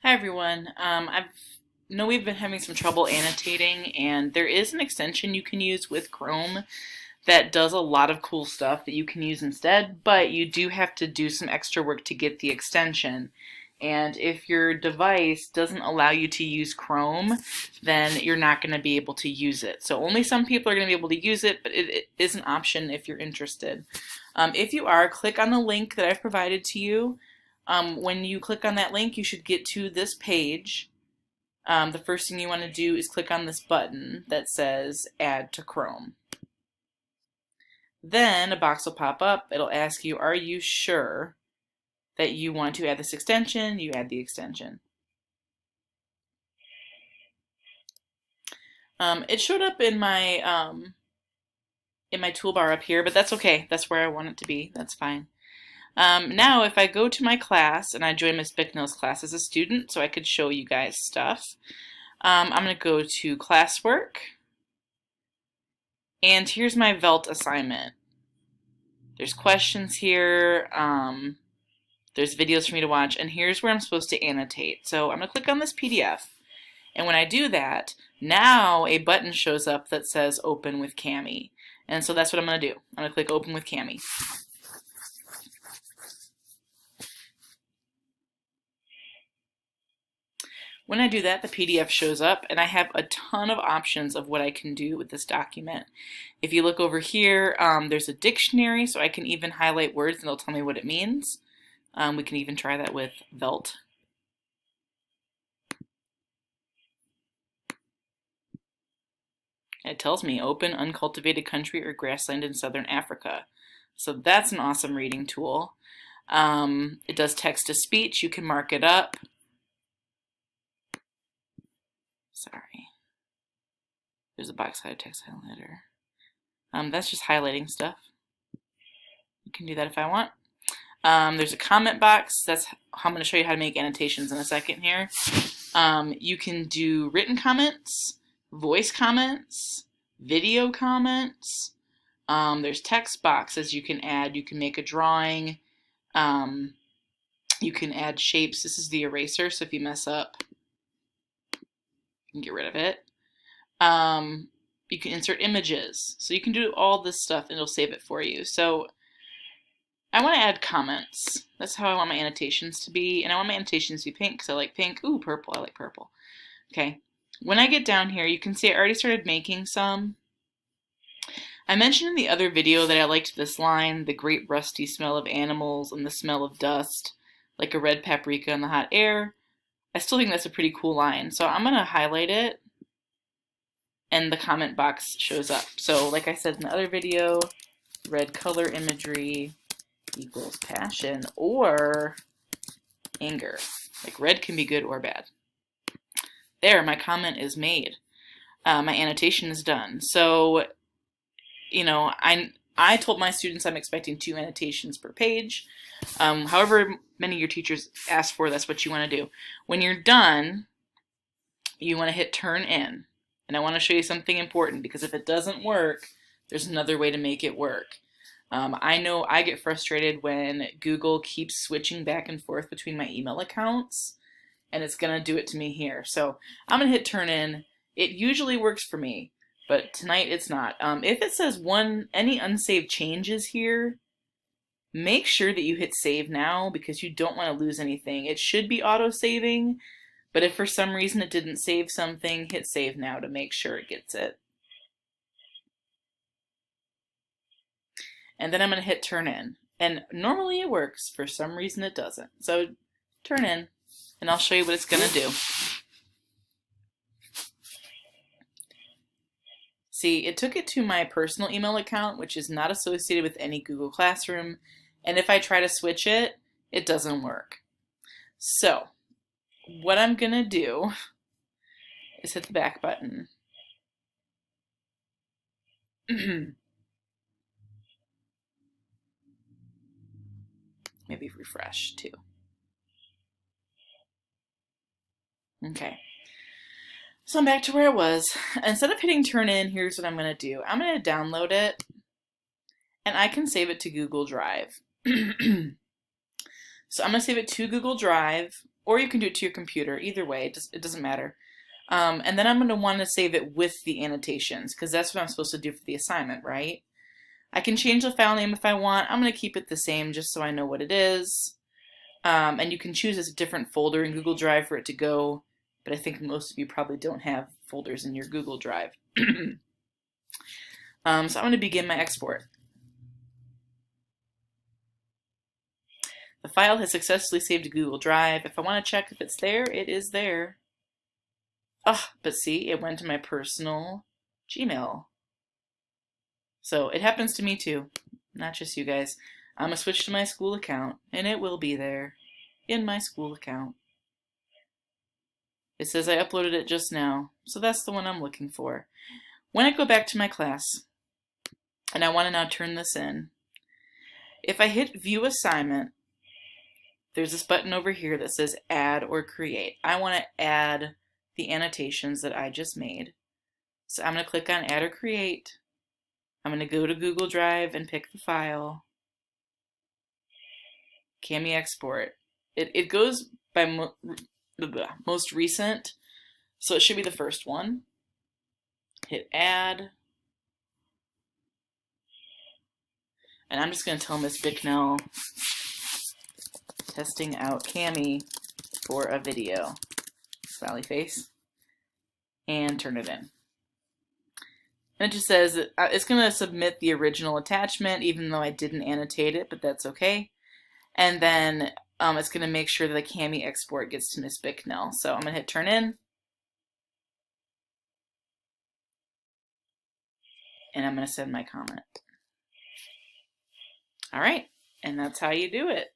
Hi everyone. I know we've been having some trouble annotating, and there is an extension you can use with Chrome that does a lot of cool stuff that you can use instead, but you do have to do some extra work to get the extension. And if your device doesn't allow you to use Chrome, then you're not going to be able to use it. So only some people are going to be able to use it, but it is an option if you're interested. If you are, click on the link that I've provided to you. When you click on that link, you should get to this page. The first thing you want to do is click on this button that says Add to Chrome. Then a box will pop up. It'll ask you, are you sure that you want to add this extension? You add the extension. It showed up in my toolbar up here, but that's okay. That's where I want it to be. That's fine. Now, if I go to my class, and I joined Ms. Bicknell's class as a student, so I could show you guys stuff, I'm going to go to classwork, and here's my Velt assignment. There's questions here, there's videos for me to watch, and here's where I'm supposed to annotate. So I'm going to click on this PDF, and when I do that, now a button shows up that says Open with Kami. And so that's what I'm going to do. I'm going to click Open with Kami. When I do that, the PDF shows up, and I have a ton of options of what I can do with this document. If you look over here, there's a dictionary, so I can even highlight words and it'll tell me what it means. We can even try that with Velt. It tells me open uncultivated country or grassland in southern Africa. So that's an awesome reading tool. It does text to speech. You can mark it up. Sorry. There's a box highlighter, text highlighter. That's just highlighting stuff. You can do that if I want. There's a comment box. That's how I'm going to show you how to make annotations in a second here. You can do written comments, voice comments, video comments. There's text boxes you can add. You can make a drawing. You can add shapes. This is the eraser, so if you mess up, you can get rid of it. You can insert images. So you can do all this stuff and it'll save it for you. So I want to add comments. That's how I want my annotations to be. And I want my annotations to be pink because I like pink. Ooh, purple. I like purple. Okay. When I get down here, you can see I already started making some. I mentioned in the other video that I liked this line, the great rusty smell of animals and the smell of dust, like a red paprika in the hot air. I still think that's a pretty cool line. So I'm going to highlight it and the comment box shows up. So like I said in the other video, red color imagery equals passion or anger. Like red can be good or bad. There, my comment is made. My annotation is done. So, you know, I told my students I'm expecting 2 annotations per page. However many your teachers ask for, that's what you want to do. When you're done, you want to hit turn in. And I want to show you something important because if it doesn't work, there's another way to make it work. I know I get frustrated when Google keeps switching back and forth between my email accounts, and it's going to do it to me here. So I'm going to hit turn in. It usually works for me, but tonight it's not. If it says any unsaved changes here, make sure that you hit save now because you don't want to lose anything. It should be auto-saving, but if for some reason it didn't save something, hit save now to make sure it gets it. And then I'm going to hit turn in. And normally it works. For some reason it doesn't. So turn in, and I'll show you what it's going to do. See, it took it to my personal email account, which is not associated with any Google Classroom. And if I try to switch it, it doesn't work. So what I'm going to do is hit the back button. Maybe refresh too. Okay. So I'm back to where I was. Instead of hitting turn in, here's what I'm going to do. I'm going to download it, and I can save it to Google Drive. So I'm going to save it to Google Drive, or you can do it to your computer. Either way, it doesn't matter. And then I'm going to want to save it with the annotations, because that's what I'm supposed to do for the assignment, right? I can change the file name if I want. I'm going to keep it the same just so I know what it is. And you can choose a different folder in Google Drive for it to go, but I think most of you probably don't have folders in your Google Drive. So I'm going to begin my export. The file has successfully saved to Google Drive. If I want to check if it's there, it is there. But see, it went to my personal Gmail. So it happens to me too, not just you guys. I'm going to switch to my school account, and it will be there in my school account. It says I uploaded it just now, so that's the one I'm looking for. When I go back to my class, and I want to now turn this in, if I hit View Assignment, there's this button over here that says Add or Create. I want to add the annotations that I just made. So I'm going to click on Add or Create. I'm going to go to Google Drive and pick the file. Kami Export. It goes by most recent, so it should be the first one. Hit Add. And I'm just going to tell Miss Bicknell, testing out Kami for a video. Smiley face. And turn it in. And it just says that it's going to submit the original attachment, even though I didn't annotate it, but that's okay. And then it's going to make sure that the Kami export gets to Miss Bicknell. So I'm going to hit turn in. And I'm going to send my comment. All right, and that's how you do it.